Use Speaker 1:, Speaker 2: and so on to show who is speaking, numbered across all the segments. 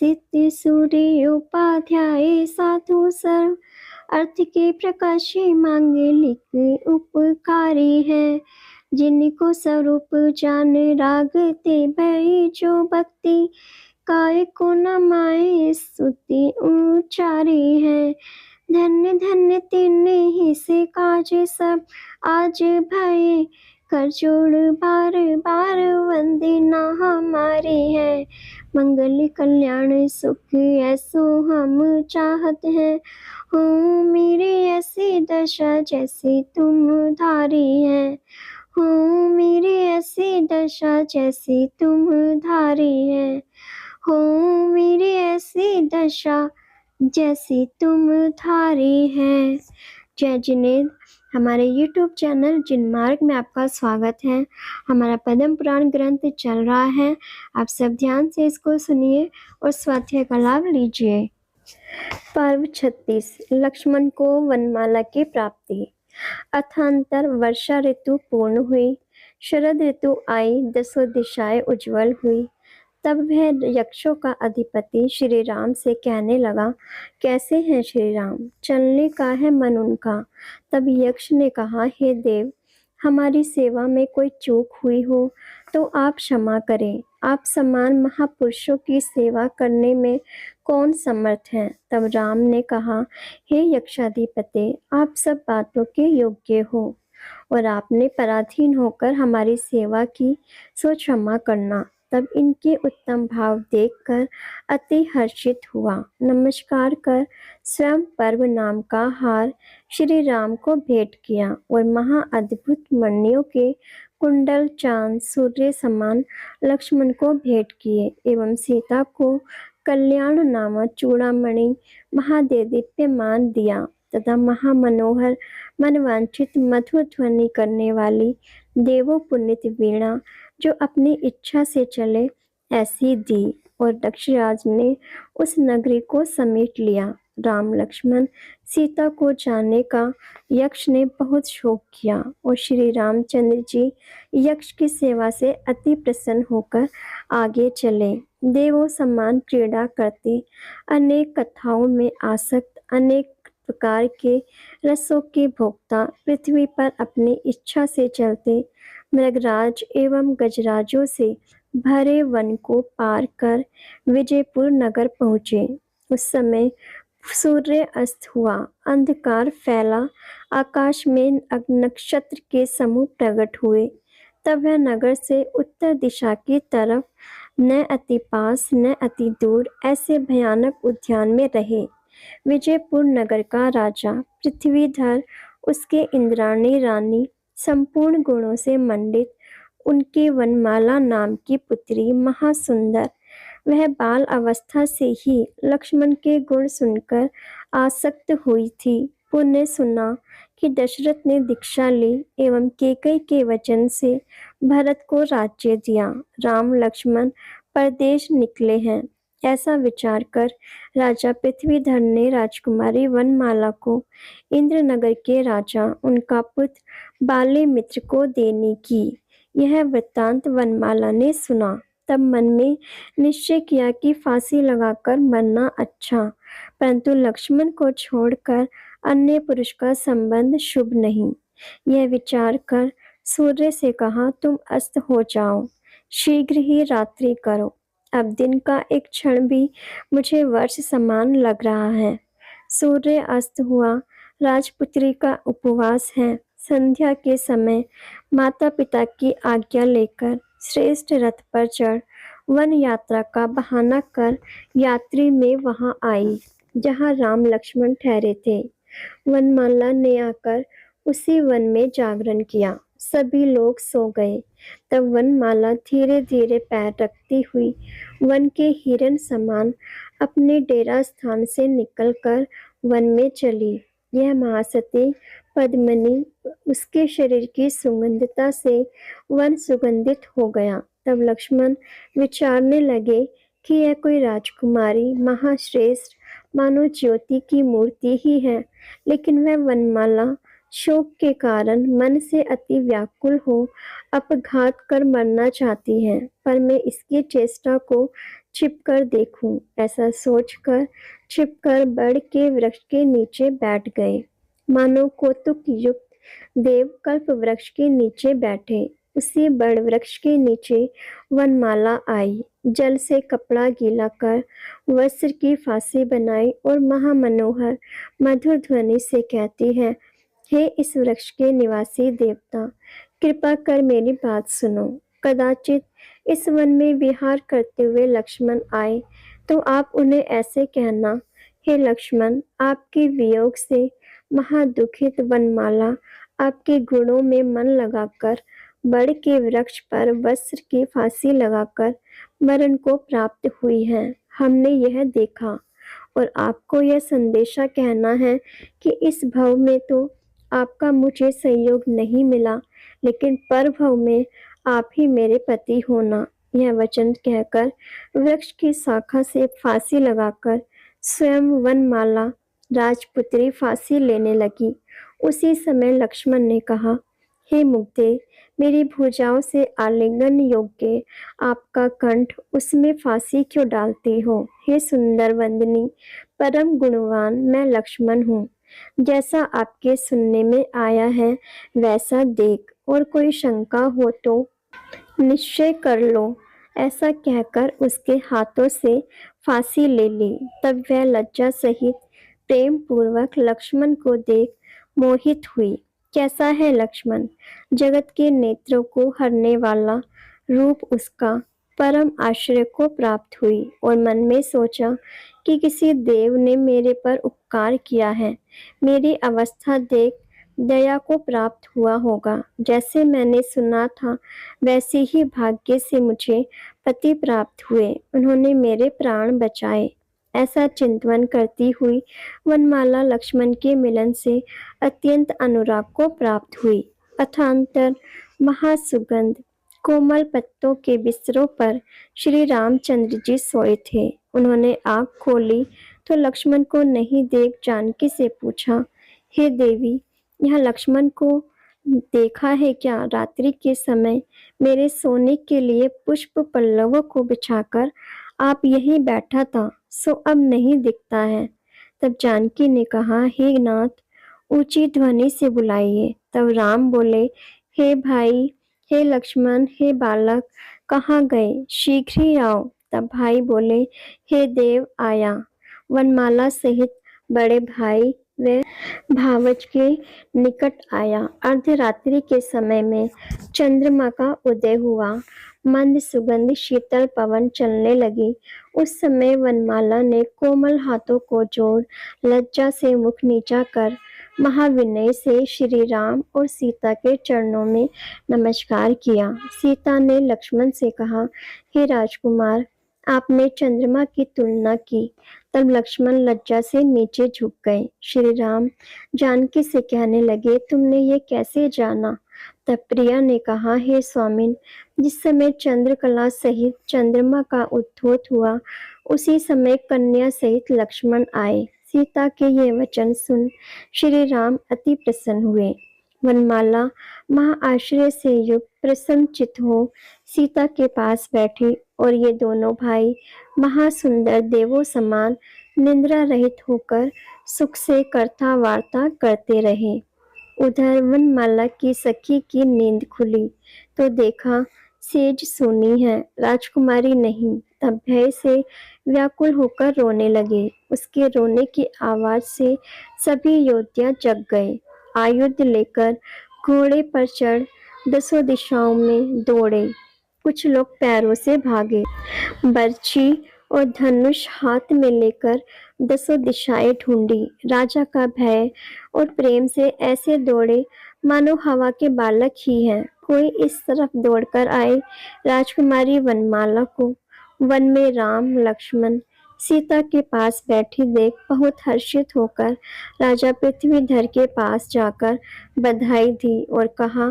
Speaker 1: सिद्धि सूर्य उपाध्याय साधु सर्व अर्थ के प्रकाशी मांगलिक उपकारी है। जिनको स्वरूप जान रागते भय जो भक्ति काय को न माए स्तुति उचारी है। धन्य धन्य तिन्ने ही से काज सब आज भय कर जोड़ बार बार वंदना हमारी है। मंगल कल्याण सुख ऐसो हम चाहत हैं, हो मेरे ऐसी दशा जैसे तुम धारी है। हो मेरे ऐसी दशा जैसे तुम धारी है। हो मेरी ऐसी दशा जैसी तुम धारी है। जय जिनेंद्र। हमारे YouTube चैनल जिनमार्ग में आपका स्वागत है। हमारा पद्म पुराण ग्रंथ चल रहा है, आप सब ध्यान से इसको सुनिए और स्वाध्याय का लाभ लीजिए। पर्व 36 लक्ष्मण को वनमाला की प्राप्ति। अथांतर वर्षा ऋतु पूर्ण हुई, शरद ऋतु आई, दसों दिशाएं उज्जवल हुई। तब वह यक्षों का अधिपति श्री राम से कहने लगा, कैसे हैं श्री राम? चलने का है मन उनका। तब यक्ष ने कहा, हे देव, हमारी सेवा में कोई चूक हुई हो तो आप क्षमा करें। आप समान महापुरुषों की सेवा करने में कौन समर्थ है? तब राम ने कहा, हे यक्षाधिपति, आप सब बातों के योग्य हो और आपने पराधीन होकर हमारी सेवा की, सो क्षमा करना। तब इनके उत्तम भाव देखकर अति हर्षित हुआ। नमस्कार कर स्वयं पर्व नाम का हार श्री राम को भेंट किया और महा अद्भुत मणियों के कुंडल चांद सूर्य समान लक्ष्मण को भेंट किए एवं सीता को कल्याण नामक चूड़ामणि महादेदीप्यमान दिया तथा महामनोहर मनवांछित मधुर ध्वनि करने वाली देवो पुण्यत वीणा जो अपनी इच्छा से चले ऐसी दी और दक्षराज ने उस नगरी को समेट लिया। राम लक्ष्मण सीता को जाने का यक्ष ने बहुत शोक किया और श्री रामचंद्र जी यक्ष की सेवा से अति प्रसन्न होकर आगे चले। देवों समान क्रीड़ा करते, अनेक कथाओं में आसक्त, अनेक प्रकार के रसों के भोक्ता, पृथ्वी पर अपनी इच्छा से चलते, मृगराज एवं गजराजों से भरे वन को पार कर विजयपुर नगर पहुँचे। उस समय सूर्य अस्त हुआ, अंधकार फैला, आकाश में नक्षत्र के समूह प्रकट हुए। तब वह नगर से उत्तर दिशा की तरफ न अति पास न अति दूर ऐसे भयानक उद्यान में रहे। विजयपुर नगर का राजा पृथ्वीधर, उसके इंद्राणी रानी संपूर्ण गुणों से मंडित, उनकी वनमाला नाम की पुत्री महासुंदर। वह बाल अवस्था से ही लक्ष्मण के गुण सुनकर आसक्त हुई थी। पुण्य सुना कि दशरथ ने दीक्षा ली एवं केकई के वचन से भरत को राज्य दिया। राम लक्ष्मण परदेश निकले हैं, ऐसा विचार कर राजा पृथ्वीधर ने राजकुमारी वनमाला को इंद्रनगर के राजा उनका पुत्र बाली मित्र को देने की। यह वृत्तांत वनमाला ने सुना, तब मन में निश्चय किया कि फांसी लगाकर मरना अच्छा, परंतु लक्ष्मण को छोड़कर अन्य पुरुष का संबंध शुभ नहीं। यह विचार कर सूर्य से कहा, तुम अस्त हो जाओ, शीघ्र ही रात्रि करो। अब दिन का एक क्षण भी मुझे वर्ष समान लग रहा है। सूर्य अस्त हुआ, राजपुत्री का उपवास है। संध्या के समय माता पिता की आज्ञा लेकर श्रेष्ठ रथ पर चढ़ वन यात्रा का बहाना कर यात्री में वहां आई जहां राम लक्ष्मण ठहरे थे। वनमाला ने आकर उसी वन में जागरण किया। सभी लोग सो गए। तब वनमाला धीरे धीरे पैर रखती हुई वन के हिरन समान अपने डेरा स्थान से निकलकर वन में चली। यह महासती पद्मिनी, उसके शरीर की सुगंधता से वन सुगंधित हो गया। तब लक्ष्मण विचारने लगे कि यह कोई राजकुमारी महाश्रेष्ठ मानो ज्योति की मूर्ति ही है, लेकिन वह वनमाला शोक के कारण मन से अति व्याकुल हो अपघात कर मरना चाहती है, पर मैं इसकी चेष्टा को छिपकर देखूं। ऐसा सोचकर छिपकर बड़ के वृक्ष के नीचे बैठ गए। मानो कौतुक युक्त देव कल्प वृक्ष के नीचे बैठे। उसी बड़ वृक्ष के नीचे वनमाला आई, जल से कपड़ा गीला कर वस्त्र की फांसी बनाई और महामनोहर मधुर ध्वनि से कहती है, हे इस वृक्ष के निवासी देवता, कृपा कर मेरी बात सुनो। कदाचित इस वन में विहार करते हुए लक्ष्मण आए तो आप उन्हें ऐसे कहना, हे लक्ष्मण, आपके वियोग से महादुखित वनमाला आपके गुणों में मन लगाकर बड़ के वृक्ष पर वस्त्र की फांसी लगाकर मरण को प्राप्त हुई है। हमने यह देखा और आपको यह संदेशा कहना है कि इस भव में तो आपका मुझे संयोग नहीं मिला, लेकिन पर भव में आप ही मेरे पति होना। यह वचन कहकर वृक्ष की शाखा से फांसी लगाकर स्वयं वनमाला राजपुत्री फांसी लेने लगी। उसी समय लक्ष्मण ने कहा, हे मुग्धे, मेरी भुजाओं से आलिंगन योग्य आपका कंठ, उसमें फांसी क्यों डालती हो? हे सुंदर वंदनी, परम गुणवान मैं लक्ष्मण हूँ। जैसा आपके सुनने में आया है वैसा देख, और कोई शंका हो तो निश्चय कर लो। ऐसा कहकर उसके हाथों से फांसी ले ली। तब वह लज्जा सहित प्रेम पूर्वक लक्ष्मण को देख मोहित हुई। कैसा है लक्ष्मण? जगत के नेत्रों को हरने वाला रूप उसका परम आश्चर्य को प्राप्त हुई और मन में सोचा कि किसी देव ने मेरे पर उपकार किया है। मेरी अवस्था देख दया को प्राप्त हुआ होगा। जैसे मैंने सुना था वैसे ही भाग्य से मुझे पति प्राप्त हुए। उन्होंने मेरे प्राण बचाए। ऐसा चिंतन करती हुई वनमाला लक्ष्मण के मिलन से अत्यंत अनुराग को प्राप्त हुई। अथांतर महासुगंध कोमल पत्तों के बिस्तरों पर श्री रामचंद्र जी सोए थे। उन्होंने आंख खोली तो लक्ष्मण को नहीं देख जानकी से पूछा, हे देवी, यहाँ लक्ष्मण को देखा है क्या? रात्रि के समय मेरे सोने के लिए पुष्प पल्लवों को बिछाकर आप यहीं बैठा था, सो अब नहीं दिखता है। तब जानकी ने कहा, हे नाथ, ऊंची ध्वनि से बुलाइए। तब राम बोले, हे भाई, हे लक्ष्मण, हे बालक, कहाँ गए? शीघ्र ही आओ। तब भाई बोले, हे देव, आया। वनमाला सहित बड़े भाई व भावज के निकट आया। अर्धरात्रि के समय में चंद्रमा का उदय हुआ। मंद सुगंध शीतल पवन चलने लगी। उस समय वनमाला ने कोमल हाथों को जोड़ लज्जा से मुख नीचा कर महाविनय से श्री राम और सीता के चरणों में नमस्कार किया। सीता ने लक्ष्मण से कहा, हे राजकुमार, आपने चंद्रमा की तुलना की। तब लक्ष्मण लज्जा से नीचे झुक गए। श्री राम जानकी से कहने लगे, तुमने ये कैसे जाना? तब प्रिया ने कहा, हे स्वामिन, जिस समय चंद्रकला सहित चंद्रमा का उद्भोत हुआ उसी समय कन्या सहित लक्ष्मण आए। सीता के ये वचन सुन श्री राम अति प्रसन्न हुए। वनमाला महाआश्चर्य से युक्त प्रसन्न चित हो सीता के पास बैठी और ये दोनों भाई महासुंदर देवों समान निंद्रा रहित होकर सुख से कथा वार्ता करते रहे। उधर वनमाला की सखी की नींद खुली तो देखा सेज सोनी है, राजकुमारी नहीं। तब भय से व्याकुल होकर रोने लगे। उसके रोने की आवाज से सभी योद्धा जग गए। आयुध लेकर घोड़े पर चढ़ दसों दिशाओं में दौड़े। कुछ लोग पैरों से भागे। बर्छी और धनुष हाथ में लेकर दसों दिशाएं ढूंढी। राजा का भय और प्रेम से ऐसे दौड़े मानो हवा के बालक ही हैं। कोई इस तरफ दौड़कर आए राजकुमारी वनमाला को वन में राम लक्ष्मण सीता के पास बैठी देख बहुत हर्षित होकर राजा पृथ्वीधर के पास जाकर बधाई दी और कहा,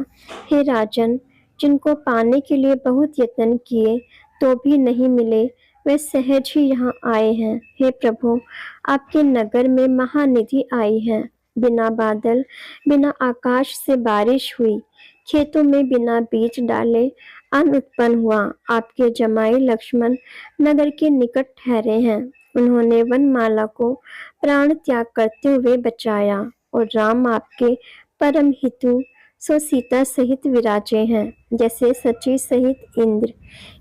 Speaker 1: हे राजन, जिनको पाने के लिए बहुत यत्न किए तो भी नहीं मिले, वे सहज ही यहाँ आए हैं। हे प्रभु, आपके नगर में महानिधि आई है। बिना बादल बिना आकाश से बारिश हुई, खेतों में बिना बीज डाले अन्न उत्पन्न हुआ। आपके जमाई लक्ष्मण नगर के निकट ठहरे हैं। उन्होंने वनमाला को प्राण त्याग करते हुए बचाया और राम आपके परम हितु सो सीता सहित विराजे हैं, जैसे सची सहित इंद्र।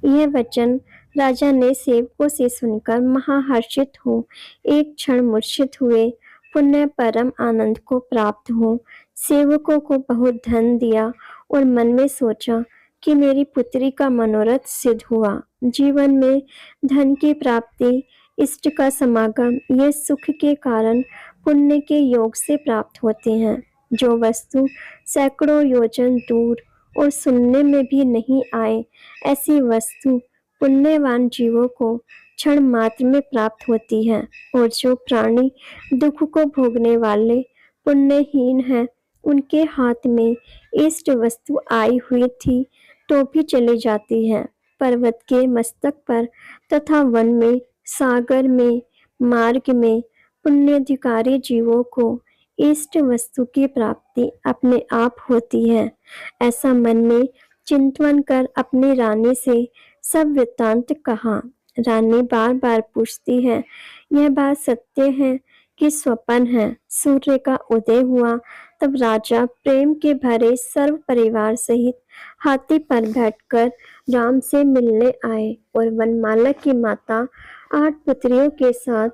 Speaker 1: यह वचन राजा ने सेवकों से सुनकर महाहर्षित हो एक क्षण मूर्छित हुए। पुण्य परम आनंद को प्राप्त हो सेवकों को बहुत धन दिया और मन में सोचा कि मेरी पुत्री का मनोरथ सिद्ध हुआ। जीवन में धन की प्राप्ति, इष्ट का समागम, ये सुख के कारण पुण्य के योग से प्राप्त होते हैं। जो वस्तु सैकड़ों योजन दूर और सुनने में भी नहीं आए, ऐसी वस्तु पुण्यवान जीवों को क्षण मात्र में प्राप्त होती है। और जो प्राणी दुख को भोगने वाले पुण्यहीन हैं, उनके हाथ में इष्ट वस्तु आई हुई थी तो भी चली जाती है। पर्वत के मस्तक पर तथा वन में, सागर में, मार्ग में पुण्यधिकारी जीवों को इष्ट वस्तु की प्राप्ति अपने आप होती है। ऐसा मन में चिंतन कर अपनी रानी से सब वृत्तांत कहा। रानी बार बार पूछती है, यह बात सत्य है कि स्वप्न है? सूर्य का उदय हुआ तब राजा प्रेम के भरे सर्व परिवार सहित हाथी पर बैठकर राम से मिलने आए और वनमाला की माता 8 पुत्रियों के साथ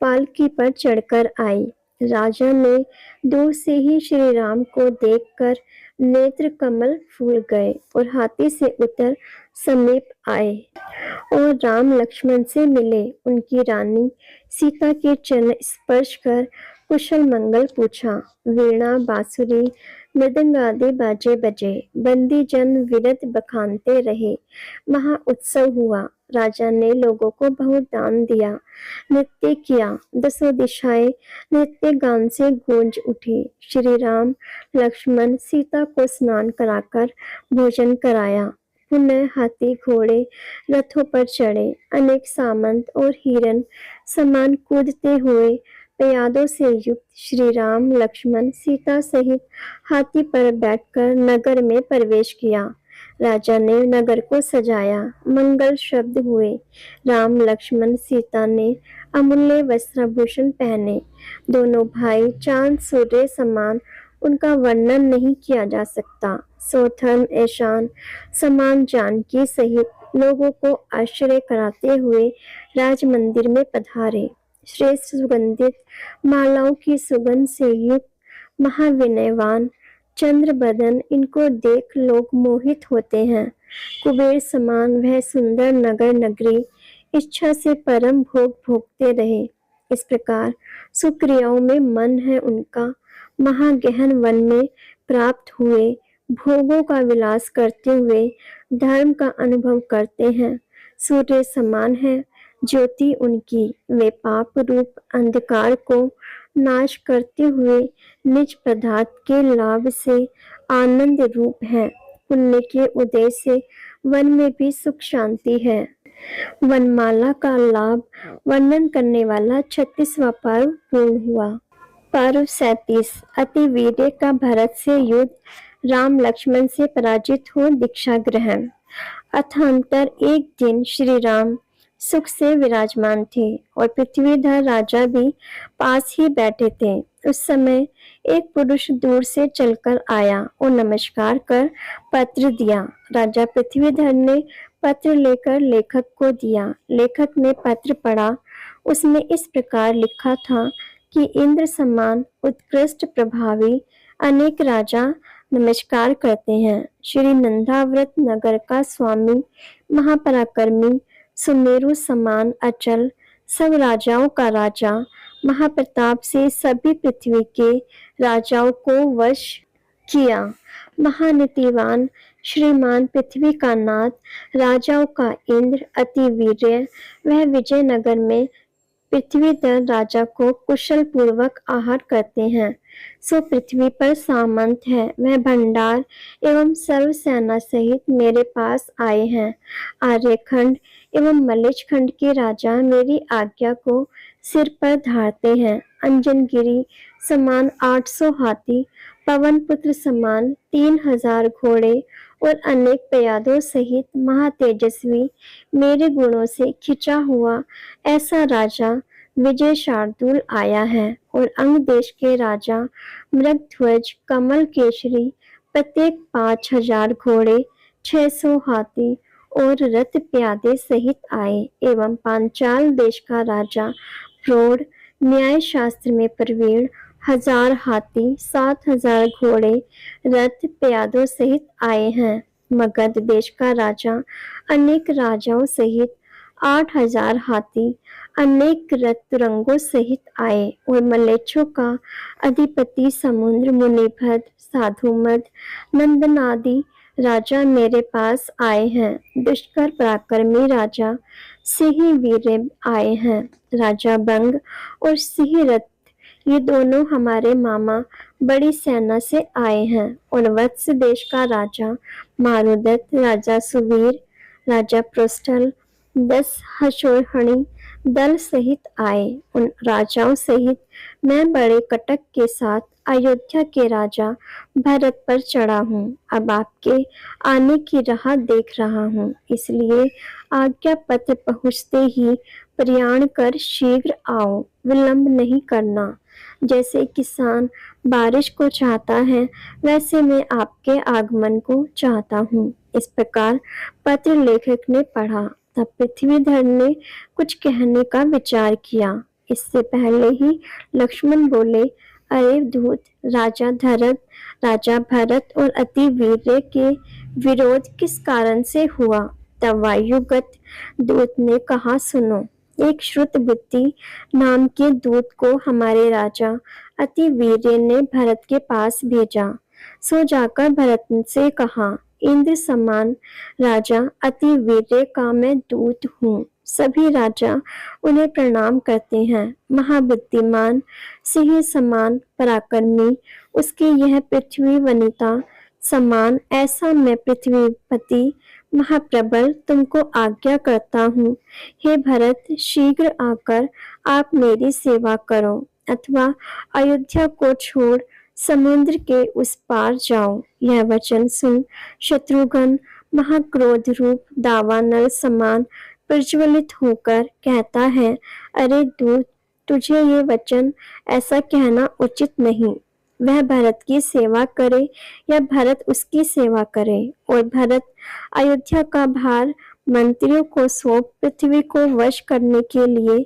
Speaker 1: पालकी पर चढ़कर आई। राजा ने दूर से ही श्री राम को देखकर नेत्र कमल फूल गए और हाथी से उतर समीप आए और राम लक्ष्मण से मिले। उनकी रानी सीता के चरण स्पर्श कर कुशल मंगल पूछा। वीणा, बांसुरी, मृदंग आदि बाजे बजे, बंदी जन विरत बखानते रहे। महा उत्सव हुआ। राजा ने लोगों को बहुत दान दिया, नृत्य किया। दसों दिशाएं नृत्य गान से गूंज उठी। श्री राम लक्ष्मण सीता को स्नान कराकर भोजन कराया। पुनः हाथी घोड़े रथों पर चढ़े। अनेक सामंत और हिरन समान कूदते हुए प्यादों से युक्त श्री राम लक्ष्मण सीता सहित हाथी पर बैठकर नगर में प्रवेश किया। राजा ने नगर को सजाया, मंगल शब्द हुए। राम लक्ष्मण सीता ने अमूल्य वस्त्राभूषण पहने। दोनों भाई चांद सूर्य समान, उनका वर्णन नहीं किया जा सकता। सौधर्म ऐशान समान जानकी सहित लोगों को आश्चर्य कराते हुए राज मंदिर में पधारे। श्रेष्ठ सुगंधित मालाओं की सुगंध से युक्त महाविनयवान चंद्र बदन, इनको देख लोग मोहित होते हैं। कुबेर समान वह सुंदर नगर नगरी इच्छा से परम भोग भोगते रहे। इस प्रकार सुक्रियाओं में मन है उनका। महागहन वन में प्राप्त हुए भोगों का विलास करते हुए धर्म का अनुभव करते हैं। सूर्य समान है ज्योति उनकी। वे पाप रूप अंधकार को नाश करते हुए निज पदार्थ के लाभ से आनंद रूप है। पुण्य के उदय से वन में भी सुख शांति है। वनमाला का लाभ वर्णन करने वाला 36वां पर्व पूर्ण हुआ। पर्व 37। अति वीर्य का भरत से युद्ध, राम लक्ष्मण से पराजित हो दीक्षा ग्रहण। अथांतर एक दिन श्री राम सुख से विराजमान थे और पृथ्वीधर राजा भी पास ही बैठे थे। उस समय एक पुरुष दूर से चलकर आया और नमस्कार कर पत्र दिया। राजा पृथ्वीधर ने पत्र लेकर लेखक को दिया। लेखक ने पत्र पढ़ा। उसमें इस प्रकार लिखा था कि इंद्र समान उत्कृष्ट प्रभावी अनेक राजा नमस्कार करते हैं। श्री नंदाव्रत नगर का स्वामी, महापराक्रमी, सुमेरु समान अचल, सब राजाओं का राजा, महाप्रताप से सभी पृथ्वी के राजाओं को वश किया, महानीतिवान, श्रीमान पृथ्वी का नाथ, राजाओं का इंद्र, अति वीर्य, वह विजयनगर में पृथ्वीधर राजा को कुशल पूर्वक आहार करते हैं। सो पृथ्वी पर सामंत है, वह भंडार एवं सर्व सेना सहित मेरे पास आए हैं। आर्यखंड एवं मलेचखंड के राजा मेरी आज्ञा को सिर पर धारते हैं। अंजनगिरी समान 800 हाथी पवन पुत्र समान 3000 घोड़े और अनेक प्यादों सहित महातेजस्वी मेरे गुणों से खिंचा हुआ ऐसा राजा विजय शार्दूल आया है। और अंग देश के राजा मृगध्वज कमल केशरी प्रत्येक 5000 घोड़े 600 हाथी और रथ प्यादे सहित आए। एवं पांचाल देश का राजा प्रौढ़ न्याय शास्त्र में प्रवीण 1000 हाथी 7000 घोड़े रथ प्यादों सहित आए हैं। मगध देश का राजा अनेक राजाओं सहित 8000 हाथी अनेक रथ रंगों सहित आए। और मलेच्छों का अधिपति समुद्र मुनिभद साधुमद नंदनादि राजा मेरे पास आए हैं। दुष्कर पराक्रमी राजा सिंह वीर आए हैं। राजा बंग और सिंह रथ ये दोनों हमारे मामा बड़ी सेना से आए हैं। और वत्स देश का राजा मारुदत्त राजा सुवीर राजा पृष्ठल 10 हर्षोहणी दल सहित आए। उन राजाओं सहित मैं बड़े कटक के साथ अयोध्या के राजा भरत पर चढ़ा हूँ। अब आपके आने की राह देख रहा हूँ, इसलिए आज्ञा पत्र पहुँचते ही प्रयाण कर शीघ्र आओ, विलंब नहीं करना। जैसे किसान बारिश को चाहता है, वैसे मैं आपके आगमन को चाहता हूँ। इस प्रकार पत्र लेखक ने पढ़ा। तब पृथ्वीधर ने कुछ कहने का विचार किया। इससे पहले ही लक्ष्मण बोले, अरे दूत, राजा भरत और अति वीर्य के विरोध किस कारण से हुआ? तब वायुगत दूत ने कहा, सुनो। एक श्रुत बुद्धि नाम के दूत को हमारे राजा अति वीर्य ने भरत के पास भेजा। सो जाकर भरत से कहा, इंद्र समान राजा अति वीर्य का मैं दूत हूँ। सभी राजा उन्हें प्रणाम करते हैं। महाबुद्धिमान सिंह समान पराक्रमी उसकी यह पृथ्वी वनिता समान ऐसा मैं पृथ्वीपति महाप्रबल तुमको आज्ञा करता हूँ। हे भरत, शीघ्र आकर आप मेरी सेवा करो, अथवा अयोध्या को छोड़ समुद्र के उस पार जाओ। यह वचन सुन शत्रुघ्न महाक्रोध रूप दावानल समान प्रज्वलित होकर कहता है, अरे दूत, तुझे ये वचन ऐसा कहना उचित नहीं। वह भरत की सेवा करे या भरत उसकी सेवा करे, और भरत अयोध्या का भार मंत्रियों को सौंप पृथ्वी को वश करने के लिए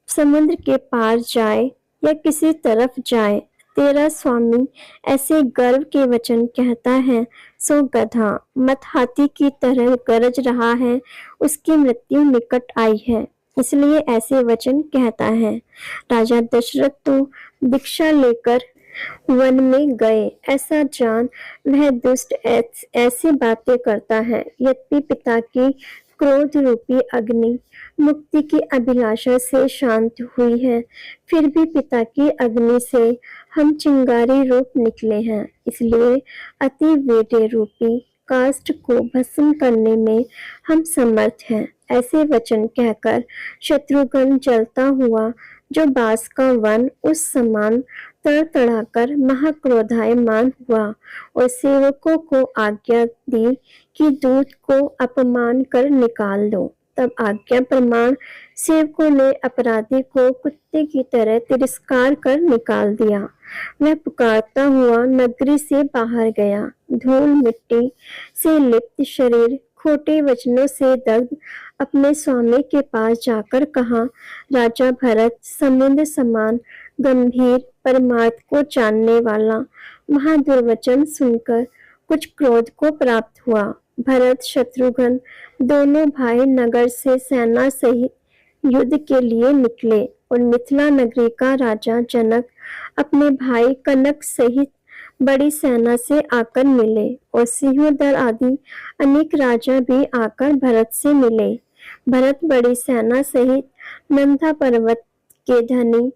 Speaker 1: समुद्र के पार जाए या किसी तरफ जाए। तेरा स्वामी ऐसे गर्व के वचन कहता है, सो गधा मत हाथी की तरह गरज रहा है, उसकी मृत्यु निकट आई है, इसलिए ऐसे वचन कहता है। राजा दशरथ तो दीक्षा लेकर वन में गए, ऐसा जान वह दुष्ट ऐसी बातें करता है। यद्यपि पिता की क्रोध रूपी अग्नि मुक्ति की अभिलाषा से शांत हुई है, फिर भी पिता की अग्नि से हम चिंगारी रूप निकले हैं। इसलिए अति वीर्य रूपी काष्ठ को भस्म करने में हम समर्थ हैं। ऐसे वचन कहकर शत्रुघ्न जलता हुआ जो बांस का वन उस समान तड़तड़ाकर महाक्रोधायमान हुआ और सेवकों को आज्ञा दी कि दूत को अपमान कर निकाल दो। तब आज्ञा प्रमाण सेवकों ने अपराधी को कुत्ते की तरह तिरस्कार कर निकाल दिया। वह पुकारता हुआ नगरी से बाहर गया। धूल मिट्टी से लिप्त शरीर खोटे वचनों से दग्ध अपने स्वामी के पास जाकर कहा, राजा भरत समुद्र समान गंभीर परमार्थ को जानने वाला महादुर्वचन सुनकर कुछ क्रोध को प्राप्त हुआ। भरत शत्रुघ्न दोनों भाई नगर से सेना सहित युद्ध के लिए निकले और मिथिला नगरी का राजा जनक अपने भाई कनक सहित बड़ी सेना से आकर मिले और सिंहोदर आदि अनेक राजा भी आकर भरत से मिले। भरत बड़ी सेना सहित नंदा पर्वत के धनी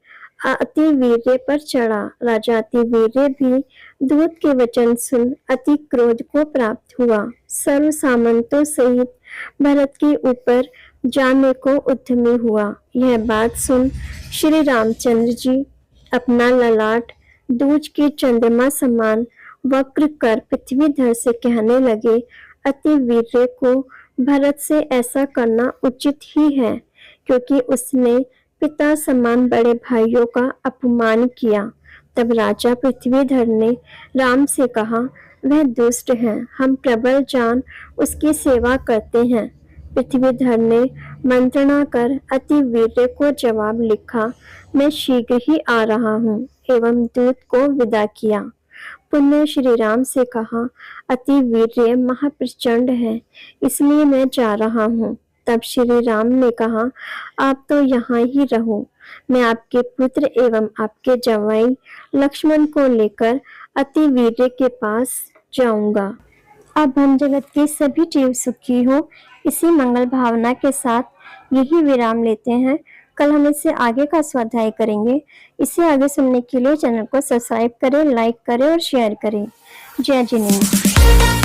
Speaker 1: अति वीर्य पर चढ़ा। राजा अति वीर्य भी दूत के वचन सुन अति क्रोध को प्राप्त हुआ। सर्व सामंतों सहित भरत के ऊपर जाने को उद्यमी हुआ। यह बात सुन श्री रामचंद्र जी अपना ललाट दूज के चंद्रमा समान वक्र कर पृथ्वीधर से कहने लगे, अति वीर्य को भरत से ऐसा करना उचित ही है, क्योंकि उसने पिता समान बड़े भाइयों का अपमान किया। तब राजा पृथ्वीधर ने राम से कहा, वह दुष्ट है, हम प्रबल जान उसकी सेवा करते हैं। पृथ्वीधर ने मंत्रणा कर अति वीर्य को जवाब लिखा, मैं शीघ्र ही आ रहा हूँ, एवं दूत को विदा किया। पुनः श्री राम से कहा, अति वीर्य महाप्रचंड है, इसलिए मैं जा रहा हूँ। तब श्री राम ने कहा, आप तो यहाँ ही रहो, मैं आपके पुत्र एवं आपके जवाई लक्ष्मण को लेकर अति वीर्य के पास जाऊंगा। अब हम जगत के सभी जीव सुखी हो, इसी मंगल भावना के साथ यही विराम लेते हैं। कल हम इससे आगे का स्वाध्याय करेंगे। इसे आगे सुनने के लिए चैनल को सब्सक्राइब करें, लाइक करें और शेयर करें। जय जिनेन्द्र।